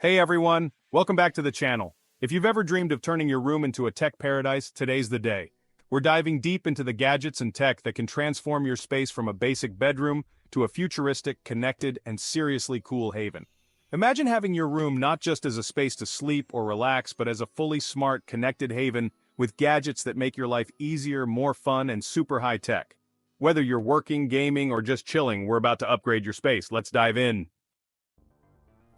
Hey everyone, welcome back to the channel. If you've ever dreamed of turning your room into a tech paradise, today's the day. We're diving deep into the gadgets and tech that can transform your space from a basic bedroom to a futuristic, connected, and seriously cool haven. Imagine having your room not just as a space to sleep or relax, but as a fully smart, connected haven with gadgets that make your life easier, more fun, and super high-tech. Whether you're working, gaming, or just chilling, we're about to upgrade your space. Let's dive in.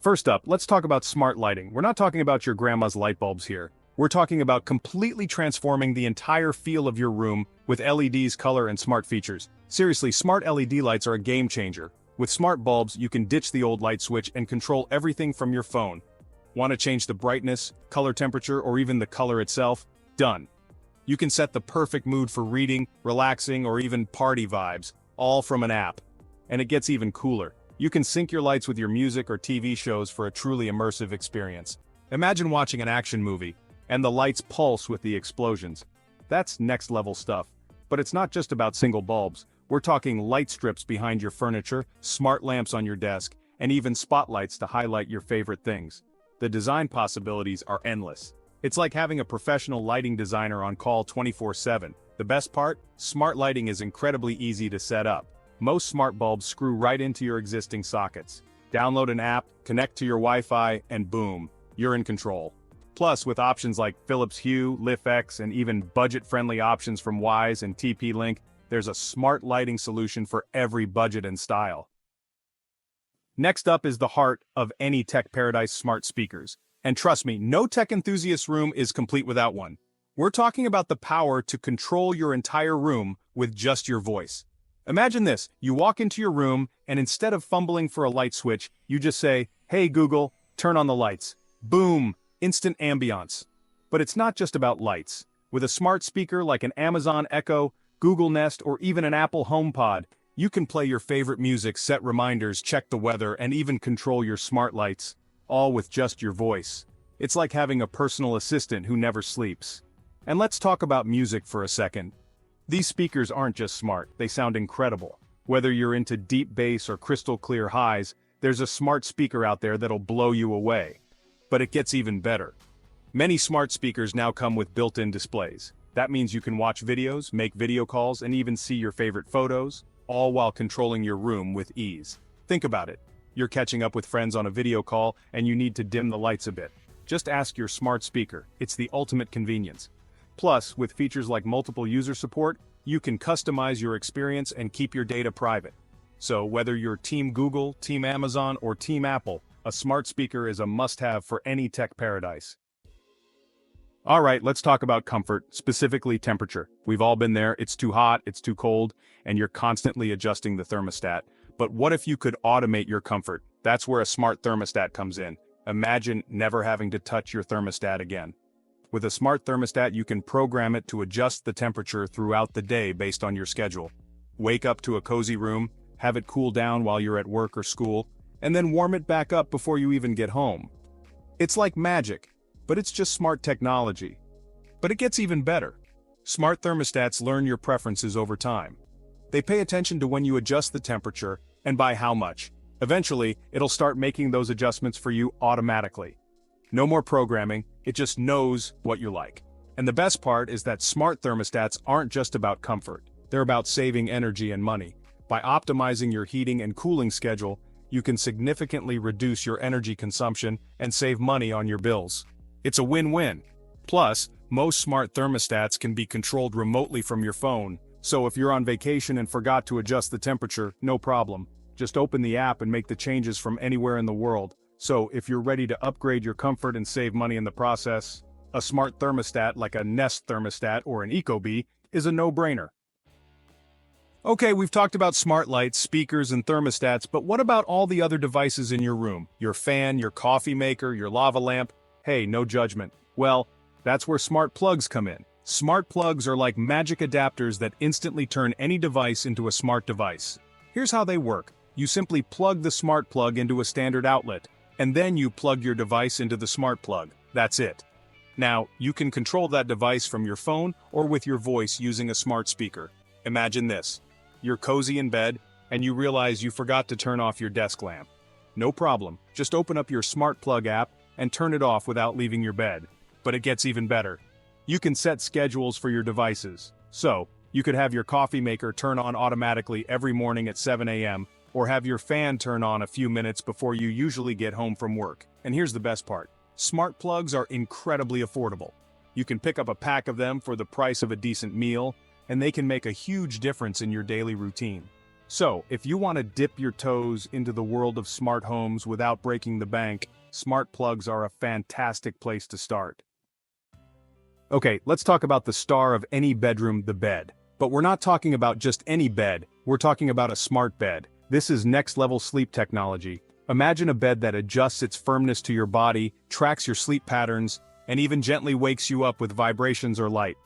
First up, let's talk about smart lighting. We're not talking about your grandma's light bulbs here. We're talking about completely transforming the entire feel of your room with LEDs, color, and smart features. Seriously, smart LED lights are a game changer. With smart bulbs, you can ditch the old light switch and control everything from your phone. Want to change the brightness, color temperature, or even the color itself? Done. You can set the perfect mood for reading, relaxing, or even party vibes, all from an app. And it gets even cooler. You can sync your lights with your music or TV shows for a truly immersive experience. Imagine watching an action movie, and the lights pulse with the explosions. That's next-level stuff. But it's not just about single bulbs. We're talking light strips behind your furniture, smart lamps on your desk, and even spotlights to highlight your favorite things. The design possibilities are endless. It's like having a professional lighting designer on call 24/7. The best part? Smart lighting is incredibly easy to set up. Most smart bulbs screw right into your existing sockets. Download an app, connect to your Wi-Fi, and boom, you're in control. Plus, with options like Philips Hue, LiftX, and even budget-friendly options from Wise and TP-Link, there's a smart lighting solution for every budget and style. Next up is the heart of any tech paradise: smart speakers. And trust me, no tech enthusiast room is complete without one. We're talking about the power to control your entire room with just your voice. Imagine this, you walk into your room, and instead of fumbling for a light switch, you just say, "Hey Google, turn on the lights." Boom! Instant ambiance. But it's not just about lights. With a smart speaker like an Amazon Echo, Google Nest, or even an Apple HomePod, you can play your favorite music, set reminders, check the weather, and even control your smart lights, all with just your voice. It's like having a personal assistant who never sleeps. And let's talk about music for a second. These speakers aren't just smart, they sound incredible. Whether you're into deep bass or crystal clear highs, there's a smart speaker out there that'll blow you away. But it gets even better. Many smart speakers now come with built-in displays. That means you can watch videos, make video calls, and even see your favorite photos, all while controlling your room with ease. Think about it. You're catching up with friends on a video call, and you need to dim the lights a bit. Just ask your smart speaker. It's the ultimate convenience. Plus, with features like multiple user support, you can customize your experience and keep your data private. So whether you're Team Google, Team Amazon, or Team Apple, a smart speaker is a must-have for any tech paradise. Alright, let's talk about comfort, specifically temperature. We've all been there, it's too hot, it's too cold, and you're constantly adjusting the thermostat. But what if you could automate your comfort? That's where a smart thermostat comes in. Imagine never having to touch your thermostat again. With a smart thermostat, you can program it to adjust the temperature throughout the day based on your schedule. Wake up to a cozy room, have it cool down while you're at work or school, and then warm it back up before you even get home. It's like magic, but it's just smart technology. But it gets even better. Smart thermostats learn your preferences over time. They pay attention to when you adjust the temperature and by how much. Eventually, it'll start making those adjustments for you automatically. No more programming, it just knows what you like. And the best part is that smart thermostats aren't just about comfort, they're about saving energy and money. By optimizing your heating and cooling schedule, you can significantly reduce your energy consumption and save money on your bills. It's a win-win. Plus, most smart thermostats can be controlled remotely from your phone, so if you're on vacation and forgot to adjust the temperature, no problem. Just open the app and make the changes from anywhere in the world. So if you're ready to upgrade your comfort and save money in the process, a smart thermostat like a Nest thermostat or an Ecobee is a no-brainer. Okay, we've talked about smart lights, speakers, and thermostats, but what about all the other devices in your room? Your fan, your coffee maker, your lava lamp? Hey, no judgment. Well, that's where smart plugs come in. Smart plugs are like magic adapters that instantly turn any device into a smart device. Here's how they work. You simply plug the smart plug into a standard outlet, and then you plug your device into the smart plug. That's it. Now, you can control that device from your phone or with your voice using a smart speaker. Imagine this. You're cozy in bed, and you realize you forgot to turn off your desk lamp. No problem, just open up your smart plug app and turn it off without leaving your bed. But it gets even better. You can set schedules for your devices. So, you could have your coffee maker turn on automatically every morning at 7 a.m., or have your fan turn on a few minutes before you usually get home from work. And here's the best part. Smart plugs are incredibly affordable. You can pick up a pack of them for the price of a decent meal, and they can make a huge difference in your daily routine. So, if you want to dip your toes into the world of smart homes without breaking the bank, smart plugs are a fantastic place to start. Okay, let's talk about the star of any bedroom, the bed. But we're not talking about just any bed, we're talking about a smart bed. This is next-level sleep technology. Imagine a bed that adjusts its firmness to your body, tracks your sleep patterns, and even gently wakes you up with vibrations or light.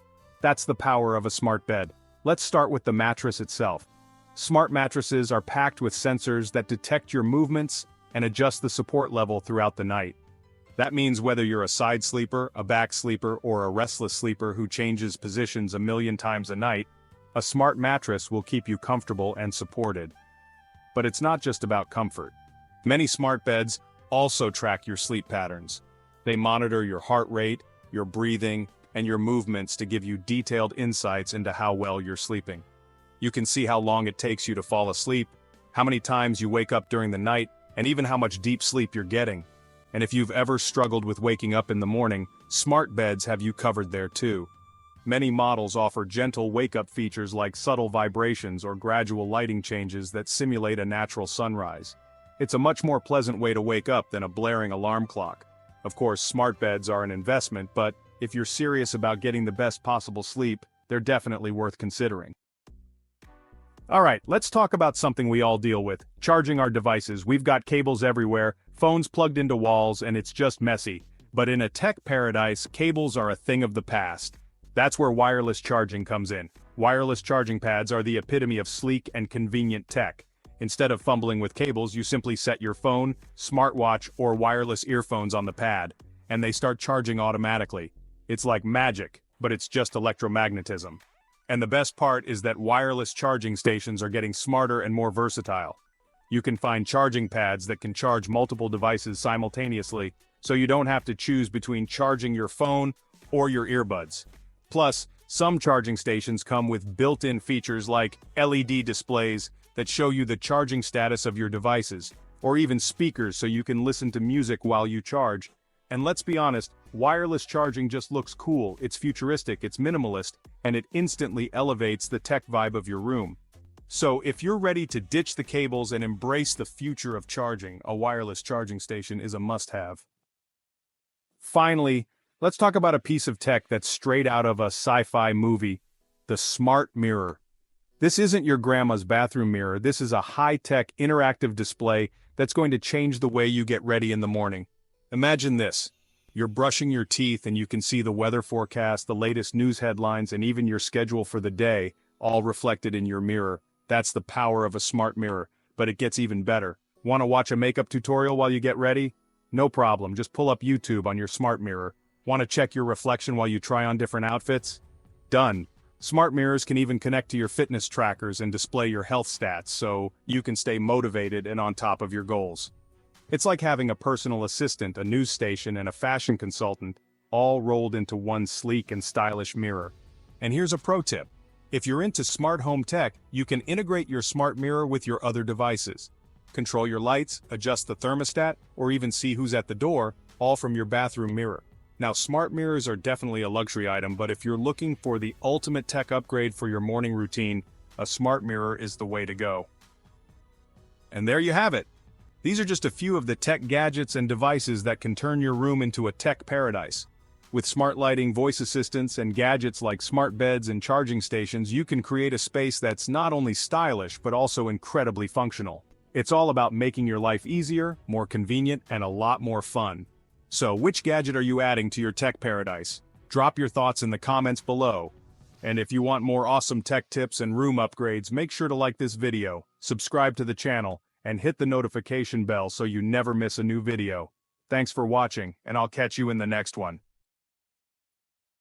That's the power of a smart bed. Let's start with the mattress itself. Smart mattresses are packed with sensors that detect your movements and adjust the support level throughout the night. That means whether you're a side sleeper, a back sleeper, or a restless sleeper who changes positions a million times a night, a smart mattress will keep you comfortable and supported. But it's not just about comfort. Many smart beds also track your sleep patterns. They monitor your heart rate, your breathing, and your movements to give you detailed insights into how well you're sleeping. You can see how long it takes you to fall asleep, how many times you wake up during the night, and even how much deep sleep you're getting. And if you've ever struggled with waking up in the morning, smart beds have you covered there too. Many models offer gentle wake-up features like subtle vibrations or gradual lighting changes that simulate a natural sunrise. It's a much more pleasant way to wake up than a blaring alarm clock. Of course, smart beds are an investment, but if you're serious about getting the best possible sleep, they're definitely worth considering. Alright, let's talk about something we all deal with, charging our devices. We've got cables everywhere, phones plugged into walls, and it's just messy. But in a tech paradise, cables are a thing of the past. That's where wireless charging comes in. Wireless charging pads are the epitome of sleek and convenient tech. Instead of fumbling with cables, you simply set your phone, smartwatch, or wireless earphones on the pad, and they start charging automatically. It's like magic, but it's just electromagnetism. And the best part is that wireless charging stations are getting smarter and more versatile. You can find charging pads that can charge multiple devices simultaneously, so you don't have to choose between charging your phone or your earbuds. Plus, some charging stations come with built-in features like LED displays that show you the charging status of your devices, or even speakers so you can listen to music while you charge. And let's be honest, wireless charging just looks cool, it's futuristic, it's minimalist, and it instantly elevates the tech vibe of your room. So if you're ready to ditch the cables and embrace the future of charging, a wireless charging station is a must-have. Finally, let's talk about a piece of tech that's straight out of a sci-fi movie, the smart mirror. This isn't your grandma's bathroom mirror, this is a high-tech interactive display that's going to change the way you get ready in the morning. Imagine this. You're brushing your teeth and you can see the weather forecast, the latest news headlines, and even your schedule for the day, all reflected in your mirror. That's the power of a smart mirror, but it gets even better. Want to watch a makeup tutorial while you get ready? No problem, just pull up YouTube on your smart mirror. Want to check your reflection while you try on different outfits? Done. Smart mirrors can even connect to your fitness trackers and display your health stats so you can stay motivated and on top of your goals. It's like having a personal assistant, a news station, and a fashion consultant, all rolled into one sleek and stylish mirror. And here's a pro tip. If you're into smart home tech, you can integrate your smart mirror with your other devices. Control your lights, adjust the thermostat, or even see who's at the door, all from your bathroom mirror. Now, smart mirrors are definitely a luxury item, but if you're looking for the ultimate tech upgrade for your morning routine, a smart mirror is the way to go. And there you have it. These are just a few of the tech gadgets and devices that can turn your room into a tech paradise. With smart lighting, voice assistants, and gadgets like smart beds and charging stations, you can create a space that's not only stylish but also incredibly functional. It's all about making your life easier, more convenient, and a lot more fun. So, which gadget are you adding to your tech paradise? Drop your thoughts in the comments below. And if you want more awesome tech tips and room upgrades, make sure to like this video, subscribe to the channel, and hit the notification bell so you never miss a new video. Thanks for watching, and I'll catch you in the next one.